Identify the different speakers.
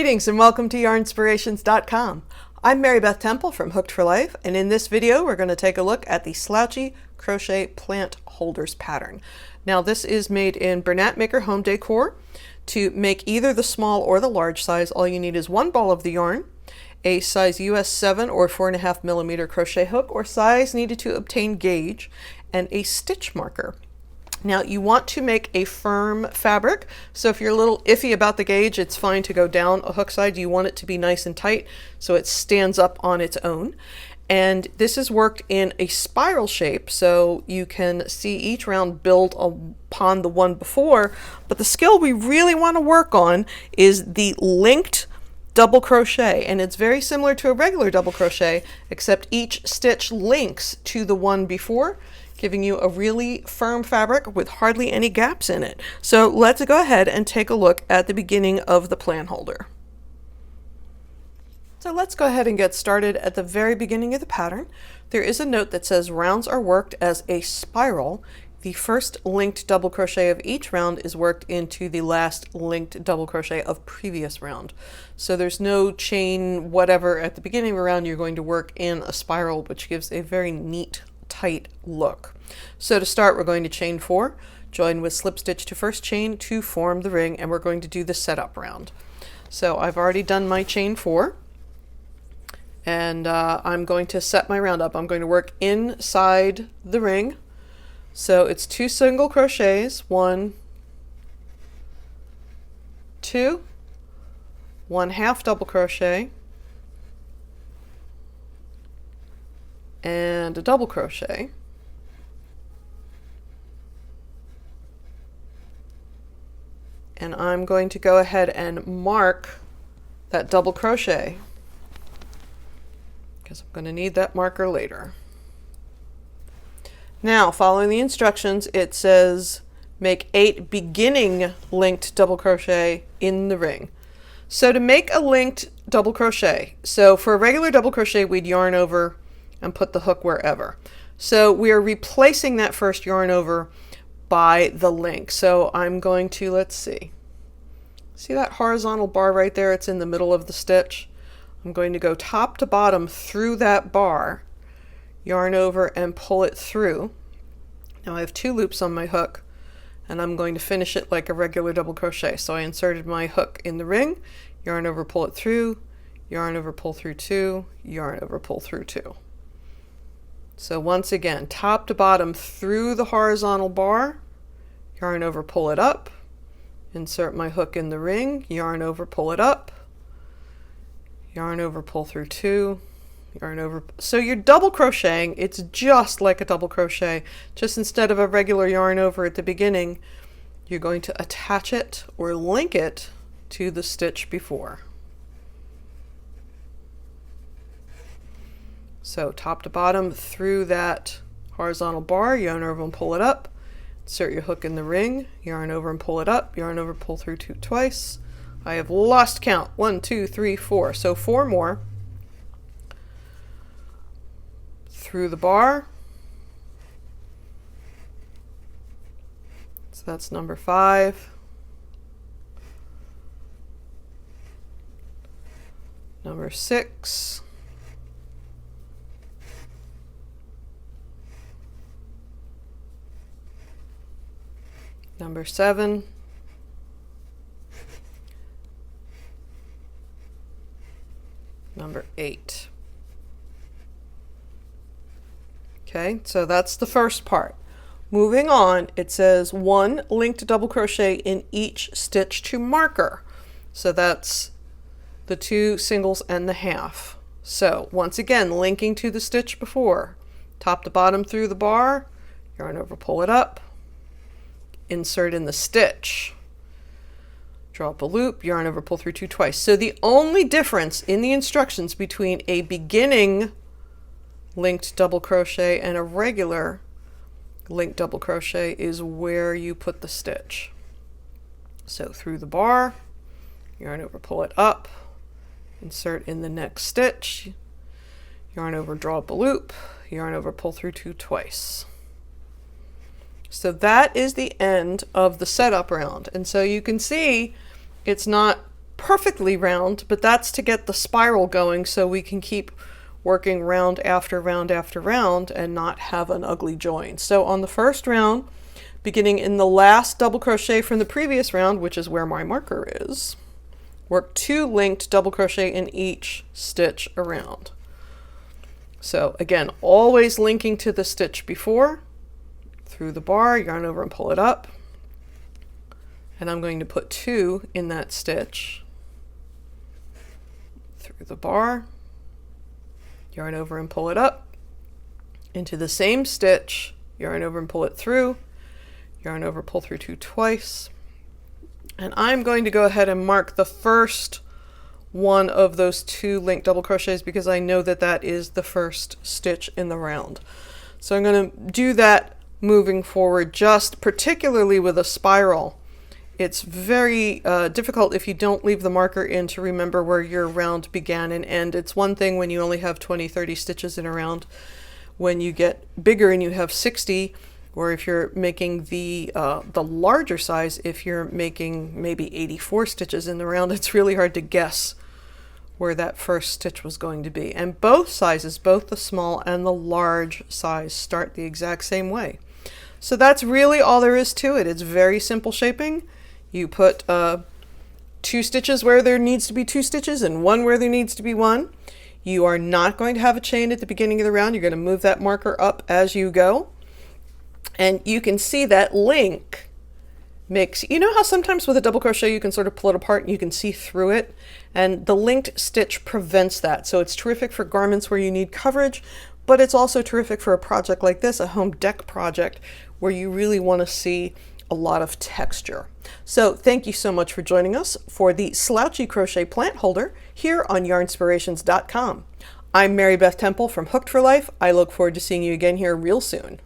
Speaker 1: Greetings and welcome to Yarnspirations.com. I'm Mary Beth Temple from Hooked for Life, and in this video we're going to take a look at the Slouchy Crochet Plant Holders pattern. Now this is made in Bernat Maker Home Decor. To make either the small or the large size, all you need is one ball of the yarn, a size US 7 or 4.5 millimeter crochet hook or size needed to obtain gauge, and a stitch marker. Now you want to make a firm fabric, so if you're a little iffy about the gauge, it's fine to go down a hook side. You want it to be nice and tight so it stands up on its own. And this is worked in a spiral shape, so you can see each round build upon the one before, but the skill we really want to work on is the linked double crochet, and it's very similar to a regular double crochet, except each stitch links to the one before, giving you a really firm fabric with hardly any gaps in it. So let's go ahead and take a look at the beginning of the plant holder. So let's go ahead and get started at the very beginning of the pattern. There is a note that says rounds are worked as a spiral. The first linked double crochet of each round is worked into the last linked double crochet of previous round. So there's no chain whatever at the beginning of a round. You're going to work in a spiral, which gives a very neat tight look. So to start, we're going to chain 4, join with slip stitch to first chain to form the ring, and we're going to do the setup round. So I've already done my chain 4, and I'm going to set my round up. I'm going to work inside the ring. So it's 2 single crochets, 1, 2, 1 half double crochet, and a double crochet, and I'm going to go ahead and mark that double crochet because I'm going to need that marker later. Now, following the instructions, it says make 8 beginning linked double crochet in the ring. So to make a linked double crochet, so for a regular double crochet we'd yarn over and put the hook wherever. So we are replacing that first yarn over by the link. So I'm going to, let's see that horizontal bar right there? It's in the middle of the stitch. I'm going to go top to bottom through that bar, yarn over and pull it through. Now I have 2 loops on my hook, and I'm going to finish it like a regular double crochet. So I inserted my hook in the ring, yarn over, pull it through, yarn over, pull through 2, yarn over, pull through 2. So once again, top to bottom through the horizontal bar, yarn over, pull it up, insert my hook in the ring, yarn over, pull it up, yarn over, pull through 2, yarn over. So you're double crocheting. It's just like a double crochet, just instead of a regular yarn over at the beginning, you're going to attach it or link it to the stitch before. So top to bottom through that horizontal bar, yarn over and pull it up, insert your hook in the ring, yarn over and pull it up, yarn over, pull through 2 twice. I have lost count. 1, 2, 3, 4. So 4 more. Through the bar. So that's number 5. Number 6. Number 7. Number 8. Okay, so that's the first part. Moving on, it says 1 linked double crochet in each stitch to marker. So that's the 2 singles and the half. So once again, linking to the stitch before, top to bottom through the bar, yarn over, pull it up, insert in the stitch, draw up a loop, yarn over, pull through 2 twice. So the only difference in the instructions between a beginning linked double crochet and a regular linked double crochet is where you put the stitch. So through the bar, yarn over, pull it up, insert in the next stitch, yarn over, draw up a loop, yarn over, pull through 2 twice. So that is the end of the setup round. And so you can see it's not perfectly round, but that's to get the spiral going so we can keep working round after round after round and not have an ugly join. So on the first round, beginning in the last double crochet from the previous round, which is where my marker is, work 2 linked double crochet in each stitch around. So again, always linking to the stitch before, through the bar, yarn over and pull it up. And I'm going to put 2 in that stitch, through the bar, yarn over and pull it up, into the same stitch, yarn over and pull it through, yarn over, pull through 2 twice. And I'm going to go ahead and mark the first one of those 2 linked double crochets because I know that that is the first stitch in the round. So I'm going to do that moving forward, just particularly with a spiral. It's very difficult if you don't leave the marker in to remember where your round began and end. It's one thing when you only have 20, 30 stitches in a round. When you get bigger and you have 60, or if you're making the larger size, if you're making maybe 84 stitches in the round, it's really hard to guess where that first stitch was going to be. And both sizes, both the small and the large size, start the exact same way. So that's really all there is to it. It's very simple shaping. You put 2 stitches where there needs to be 2 stitches and 1 where there needs to be 1. You are not going to have a chain at the beginning of the round. You're going to move that marker up as you go. And you can see that link makes, you know how sometimes with a double crochet you can sort of pull it apart and you can see through it? And the linked stitch prevents that. So it's terrific for garments where you need coverage, but it's also terrific for a project like this, a home deck project, where you really want to see a lot of texture. So thank you so much for joining us for the Slouchy Crochet Plant Holder here on Yarnspirations.com. I'm Mary Beth Temple from Hooked for Life. I look forward to seeing you again here real soon.